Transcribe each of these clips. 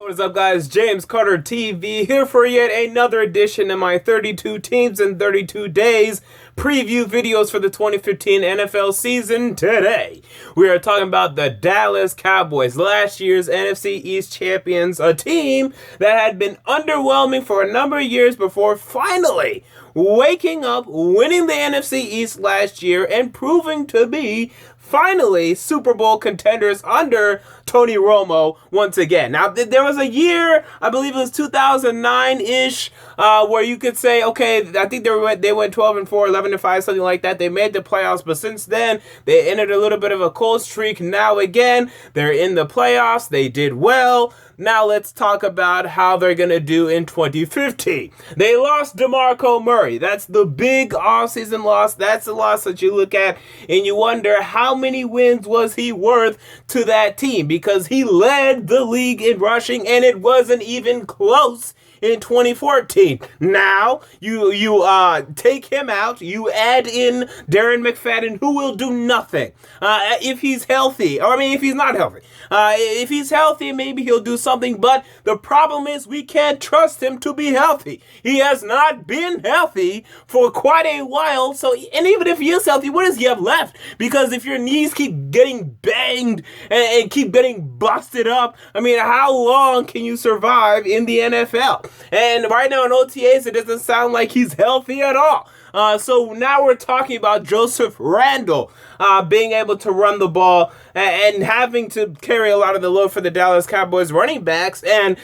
What is up, guys? James Carter TV here for yet another edition of my 32 teams in 32 days preview videos for the 2015 NFL season. Today, we are talking about the Dallas Cowboys, last year's NFC East champions, a team that had been underwhelming for a number of years before finally waking up, winning the NFC East last year, and proving to be finally Super Bowl contenders under Tony Romo once again. Now, there was a year, I believe it was 2009-ish, where you could say, okay, I think they went 12-4, 11-5, something like that. They made the playoffs, but since then, they entered a little bit of a cold streak. Now, again, they're in the playoffs. They did well. Now let's talk about how they're going to do in 2015. They lost DeMarco Murray. That's the big offseason loss. That's the loss that you look at and you wonder how many wins was he worth to that team, because he led the league in rushing and it wasn't even close in 2014. Now, you take him out, you add in Darren McFadden, who will do nothing. If he's healthy, or if he's not healthy. If he's healthy, maybe he'll do something, but the problem is we can't trust him to be healthy. He has not been healthy for quite a while, and even if he is healthy, what does he have left? Because if your knees keep getting banged and keep getting busted up, how long can you survive in the NFL? And right now in OTAs, it doesn't sound like he's healthy at all. So now we're talking about Joseph Randle being able to run the ball and having to carry a lot of the load for the Dallas Cowboys running backs. And,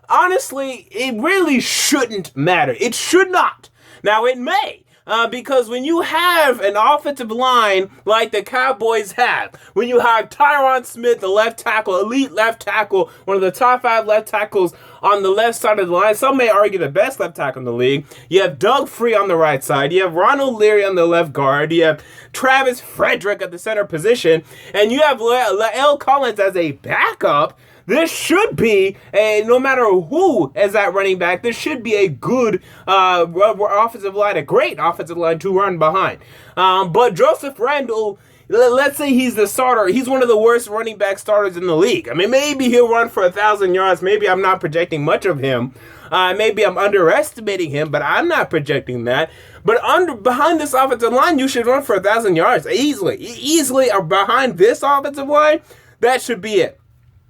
honestly, it really shouldn't matter. It should not. Now, it may. Because when you have an offensive line like the Cowboys have, when you have Tyron Smith, the left tackle, elite left tackle, one of the top 5 left tackles on the left side of the line, some may argue the best left tackle in the league. You have Doug Free on the right side. You have Ronald Leary on the left guard. You have Travis Frederick at the center position. And you have Lael Collins as a backup. This should be, no matter who is at running back, this should be a good offensive line, a great offensive line to run behind. But Joseph Randle, let's say he's the starter. He's one of the worst running back starters in the league. Maybe he'll run for 1,000 yards. Maybe I'm not projecting much of him. Maybe I'm underestimating him, but I'm not projecting that. But behind this offensive line, you should run for 1,000 yards easily. Easily behind this offensive line, that should be it.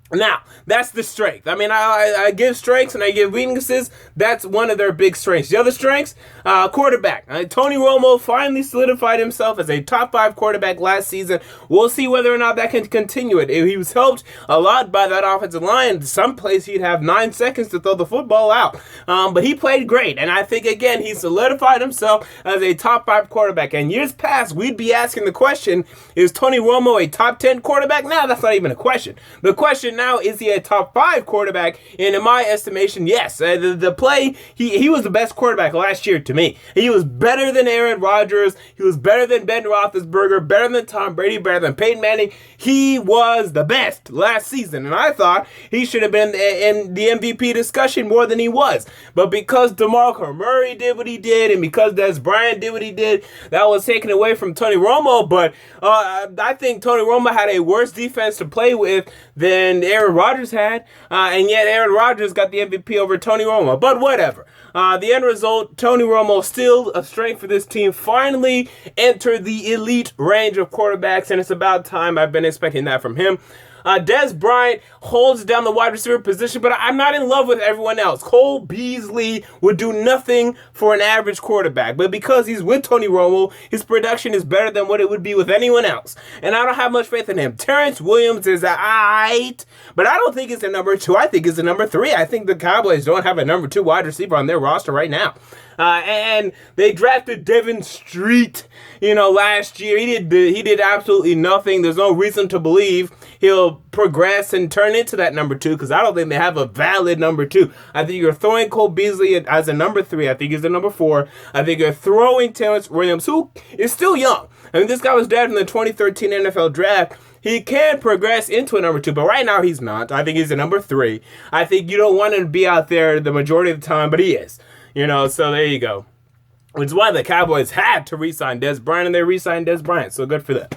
Now, that's the strength. I give strengths and I give weaknesses. That's one of their big strengths. The other strengths, quarterback. Tony Romo finally solidified himself as a top 5 quarterback last season. We'll see whether or not that can continue it. He was helped a lot by that offensive line. Some plays he'd have 9 seconds to throw the football out. But he played great. And I think, again, he solidified himself as a top 5 quarterback. And years past, we'd be asking the question, is Tony Romo a top 10 quarterback? Now, that's not even a question. The question now, is he a top 5 quarterback? And in my estimation, yes. The play, he was the best quarterback last year to me. He was better than Aaron Rodgers. He was better than Ben Roethlisberger, better than Tom Brady, better than Peyton Manning. He was the best last season. And I thought he should have been in the MVP discussion more than he was. But because DeMarco Murray did what he did, and because Dez Bryant did what he did, that was taken away from Tony Romo. But I think Tony Romo had a worse defense to play with than Aaron Rodgers had, and yet Aaron Rodgers got the MVP over Tony Romo. But whatever. The end result, Tony Romo, still a strength for this team, finally entered the elite range of quarterbacks, and it's about time. I've been expecting that from him. Dez Bryant holds down the wide receiver position, but I'm not in love with everyone else. Cole Beasley would do nothing for an average quarterback, but because he's with Tony Romo, his production is better than what it would be with anyone else, and I don't have much faith in him. Terrence Williams is aight, but I don't think it's a number 2. I think it's a number 3. I think the Cowboys don't have a number 2 wide receiver on their roster right now. And they drafted Devin Street, last year. He did absolutely nothing. There's no reason to believe he'll progress and turn into that number 2, because I don't think they have a valid number 2. I think you're throwing Cole Beasley as a number 3. I think he's a number 4. I think you're throwing Terrence Williams, who is still young. This guy was drafted in the 2013 NFL draft. He can progress into a number 2, but right now he's not. I think he's a number 3. I think you don't want him to be out there the majority of the time, but he is. So there you go. Which is why the Cowboys had to re-sign Dez Bryant, and they re-signed Dez Bryant. So good for them.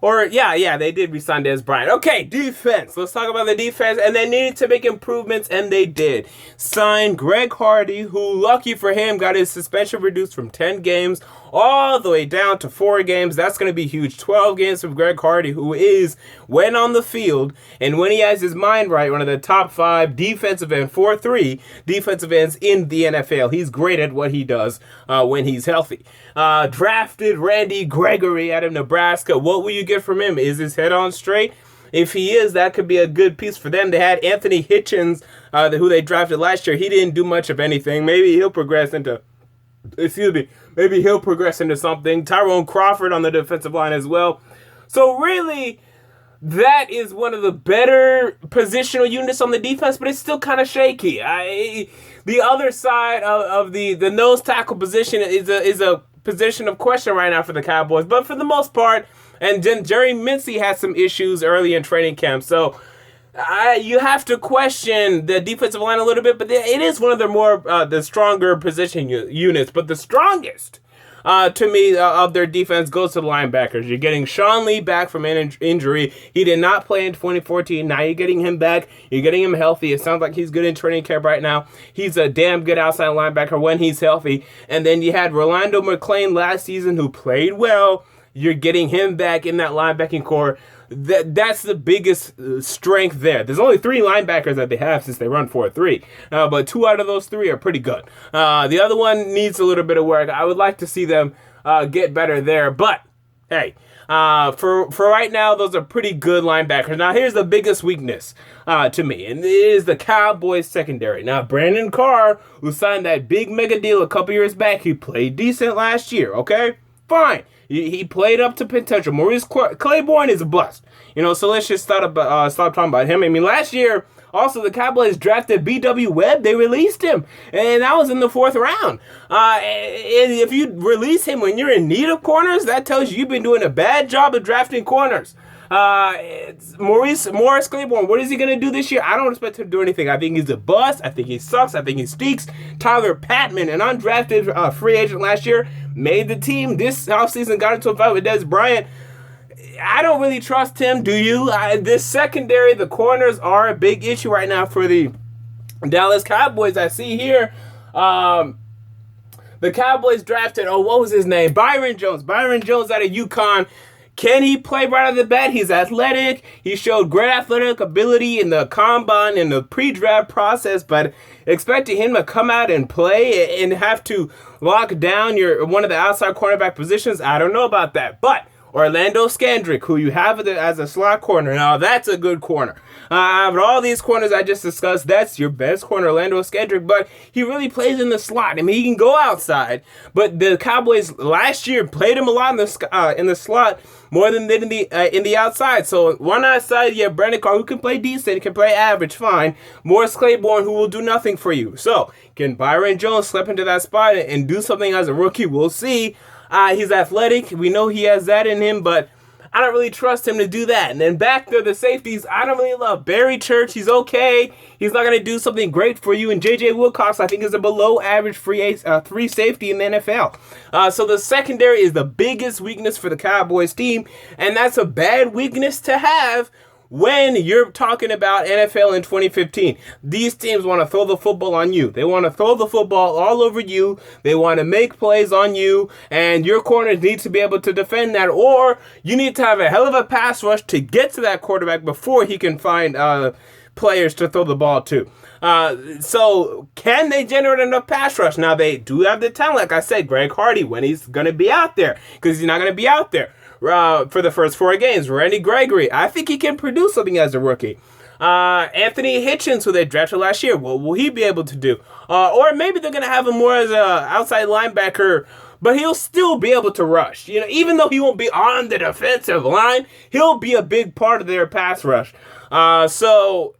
Or, yeah, they did resign Dez Bryant. Okay, defense. Let's talk about the defense. And they needed to make improvements, and they did. Signed Greg Hardy, who, lucky for him, got his suspension reduced from 10 games all the way down to 4 games. That's going to be huge. 12 games from Greg Hardy, who is, when on the field, and when he has his mind right, one of the top 5 defensive end, 4-3 defensive ends in the NFL. He's great at what he does when he's healthy. Drafted Randy Gregory out of Nebraska. What will you get from him? Is his head on straight? If he is, that could be a good piece for them. They had Anthony Hitchens, who they drafted last year. He didn't do much of anything. Maybe he'll progress into something. Tyrone Crawford on the defensive line as well. So really, that is one of the better positional units on the defense, but it's still kind of shaky. The other side of the nose tackle position is a position of question right now for the Cowboys, but for the most part, and then Jerry Mincy had some issues early in training camp, so you have to question the defensive line a little bit, but it is one of the stronger position units, but the strongest to me, of their defense goes to the linebackers. You're getting Sean Lee back from an injury. He did not play in 2014. Now you're getting him back. You're getting him healthy. It sounds like he's good in training camp right now. He's a damn good outside linebacker when he's healthy. And then you had Rolando McClain last season who played well. You're getting him back in that linebacking core. That's the biggest strength there. There's only 3 linebackers that they have since they run 4-3. But 2 out of those 3 are pretty good. The other one needs a little bit of work. I would like to see them get better there. But, hey, for right now, those are pretty good linebackers. Now, here's the biggest weakness to me, and it is the Cowboys secondary. Now, Brandon Carr, who signed that big mega deal a couple years back, he played decent last year, okay? Fine. He played up to potential. Maurice Claiborne is a bust. So let's just stop talking about him. I mean, last year, also, the Cowboys drafted B.W. Webb. They released him, and that was in the 4th round. And if you release him when you're in need of corners, that tells you you've been doing a bad job of drafting corners. Morris Claiborne, what is he going to do this year? I don't expect him to do anything. I think he's a bust. I think he sucks. I think he stinks. Tyler Patman, an undrafted free agent last year, made the team. This offseason got into a fight with Dez Bryant. I don't really trust him, do you? This secondary, the corners are a big issue right now for the Dallas Cowboys. I see here, the Cowboys drafted, what was his name? Byron Jones. Byron Jones out of UConn. Can he play right out of the bat? He's athletic. He showed great athletic ability in the combine, in the pre-draft process, but expecting him to come out and play and have to lock down one of the outside cornerback positions, I don't know about that. But Orlando Scandrick, who you have as a slot corner. Now, that's a good corner. Out of all these corners I just discussed, that's your best corner, Orlando Scandrick, but he really plays in the slot. I mean, he can go outside, but the Cowboys last year played him a lot in the slot more than they did in the outside. So one outside, you have Brandon Carr, who can play decent, can play average, fine. Morris Claiborne, who will do nothing for you. So can Byron Jones slip into that spot and do something as a rookie? We'll see. He's athletic. We know he has that in him, but I don't really trust him to do that. And then back there, the safeties, I don't really love Barry Church. He's okay. He's not going to do something great for you. And J.J. Wilcox, I think, is a below-average free safety in the NFL. So the secondary is the biggest weakness for the Cowboys team, and that's a bad weakness to have when you're talking about NFL in 2015. These teams want to throw the football on you. They want to throw the football all over you. They want to make plays on you, and your corners need to be able to defend that, or you need to have a hell of a pass rush to get to that quarterback before he can find players to throw the ball to. So can they generate enough pass rush? Now, they do have the talent, like I said, Greg Hardy, when he's going to be out there, because he's not going to be out there for the first 4 games. Randy Gregory, I think he can produce something as a rookie. Anthony Hitchens, who they drafted last year, what will he be able to do? Or maybe they're going to have him more as an outside linebacker, but he'll still be able to rush. Even though he won't be on the defensive line, he'll be a big part of their pass rush. So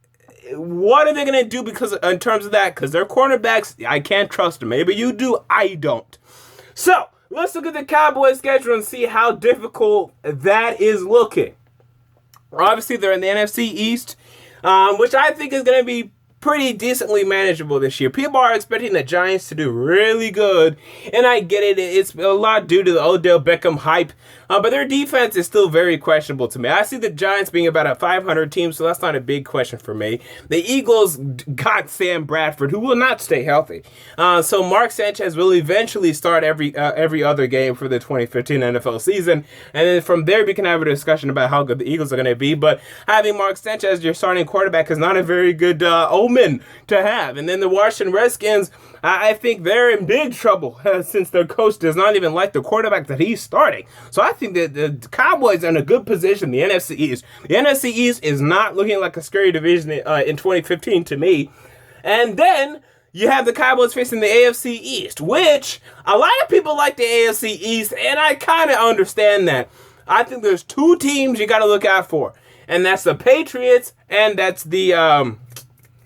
what are they going to do in terms of that? Because their cornerbacks, I can't trust them. Maybe you do, I don't. So let's look at the Cowboys schedule and see how difficult that is looking. Obviously, they're in the NFC East, which I think is going to be pretty decently manageable this year. People are expecting the Giants to do really good, and I get it. It's a lot due to the Odell Beckham hype, but their defense is still very questionable to me. I see the Giants being about a 500 team, so that's not a big question for me. The Eagles got Sam Bradford, who will not stay healthy. So Mark Sanchez will eventually start every other game for the 2015 NFL season, and then from there we can have a discussion about how good the Eagles are going to be. But having Mark Sanchez as your starting quarterback is not a very good omen to have. And then the Washington Redskins, I think they're in big trouble since their coach does not even like the quarterback that he's starting. So I think that the Cowboys are in a good position in the NFC East. The NFC East is not looking like a scary division in 2015 to me. And then you have the Cowboys facing the AFC East, which a lot of people like the AFC East, and I kind of understand that. I think there's two teams you got to look out for, and that's the Patriots, and that's the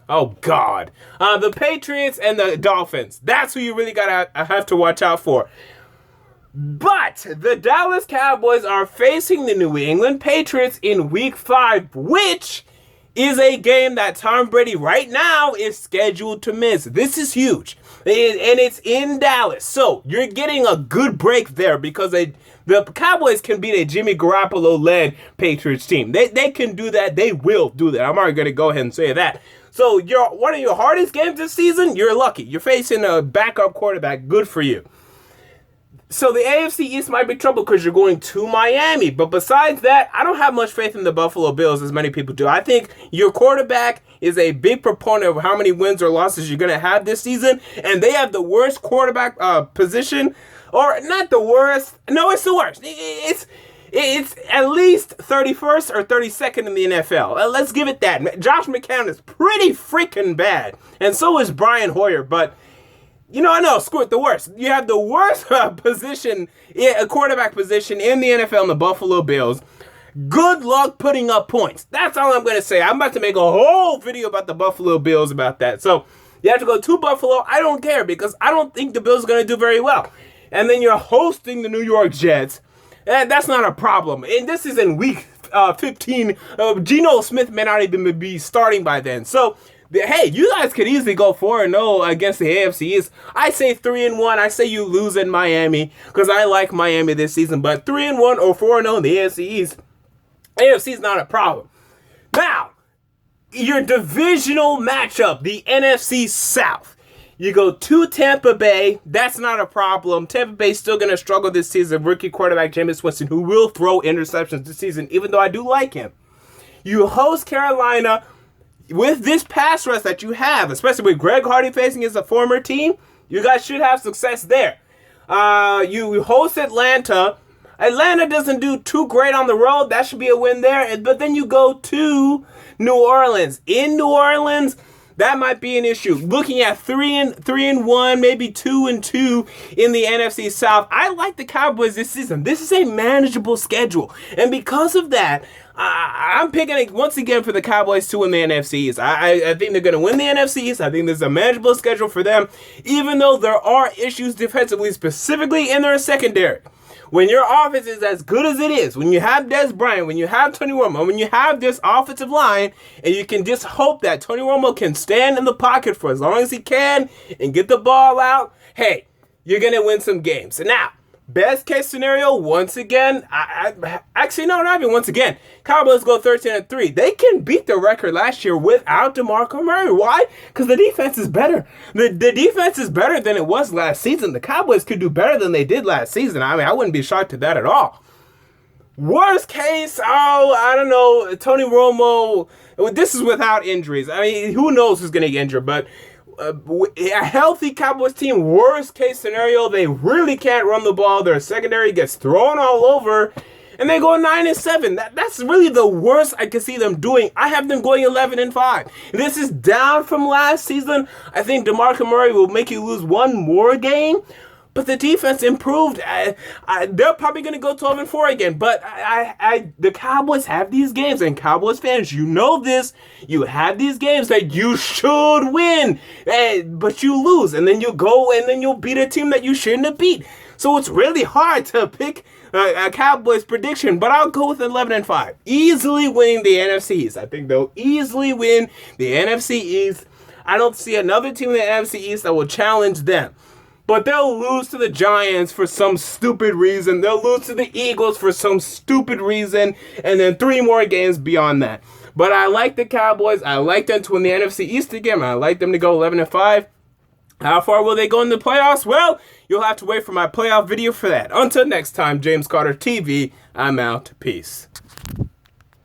the Patriots and the Dolphins. That's who you really gotta have to watch out for. But the Dallas Cowboys are facing the New England Patriots in Week 5, which is a game that Tom Brady right now is scheduled to miss. This is huge, and it's in Dallas. So you're getting a good break there because the Cowboys can beat a Jimmy Garoppolo-led Patriots team. They can do that. They will do that. I'm already going to go ahead and say that. So one of your hardest games this season, you're lucky. You're facing a backup quarterback. Good for you. So the AFC East might be trouble because you're going to Miami. But besides that, I don't have much faith in the Buffalo Bills as many people do. I think your quarterback is a big proponent of how many wins or losses you're going to have this season. And they have the worst quarterback position. Or not the worst. No, it's the worst. It's at least 31st or 32nd in the NFL. Let's give it that. Josh McCown is pretty freaking bad. And so is Brian Hoyer. But I know, screw it, the worst. You have the worst position, a quarterback position in the NFL in the Buffalo Bills. Good luck putting up points. That's all I'm going to say. I'm about to make a whole video about the Buffalo Bills about that. So you have to go to Buffalo. I don't care because I don't think the Bills are going to do very well. And then you're hosting the New York Jets. That's not a problem. And this is in Week 15. Geno Smith may not even be starting by then. So hey, you guys could easily go 4-0 against the AFC East. I say 3-1. I say you lose in Miami because I like Miami this season. But 3-1 or 4-0 in the AFC East, AFC is not a problem. Now, your divisional matchup, the NFC South. You go to Tampa Bay. That's not a problem. Tampa Bay's still going to struggle this season. Rookie quarterback Jameis Winston, who will throw interceptions this season, even though I do like him. You host Carolina. With this pass rush that you have, especially with Greg Hardy facing his former team, you guys should have success there. You host Atlanta. Atlanta doesn't do too great on the road. That should be a win there. But then you go to New Orleans. In New Orleans, that might be an issue. Looking at 3-1, maybe 2-2 in the NFC South. I like the Cowboys this season. This is a manageable schedule. And because of that, I'm picking once again for the Cowboys to win the NFC East. I think they're going to win the NFC East. I think there's a manageable schedule for them, even though there are issues defensively, specifically in their secondary. When your offense is as good as it is, when you have Des Bryant, when you have Tony Romo, when you have this offensive line, and you can just hope that Tony Romo can stand in the pocket for as long as he can and get the ball out, hey, you're going to win some games. And now, best case scenario, once again, actually, no, not even once again. Cowboys go 13-3. They can beat the record last year without DeMarco Murray. Why? Because the defense is better. The defense is better than it was last season. The Cowboys could do better than they did last season. I mean, I wouldn't be shocked at that at all. Worst case, I don't know, Tony Romo. This is without injuries. I mean, who knows who's going to get injured, but a healthy Cowboys team, worst case scenario, they really can't run the ball. Their secondary gets thrown all over, and they go 9-7. That's really the worst I can see them doing. I have them going 11-5. This is down from last season. I think DeMarco Murray will make you lose one more game. But the defense improved. They're probably going to go 12-4 again. But the Cowboys have these games. And Cowboys fans, you know this. You have these games that you should win. But you lose. And then you go and then you'll beat a team that you shouldn't have beat. So it's really hard to pick a Cowboys prediction. But I'll go with 11-5. Easily winning the NFC East. I think they'll easily win the NFC East. I don't see another team in the NFC East that will challenge them. But they'll lose to the Giants for some stupid reason. They'll lose to the Eagles for some stupid reason. And then 3 more games beyond that. But I like the Cowboys. I like them to win the NFC East again. I like them to go 11-5. How far will they go in the playoffs? Well, you'll have to wait for my playoff video for that. Until next time, James Carter TV, I'm out. Peace.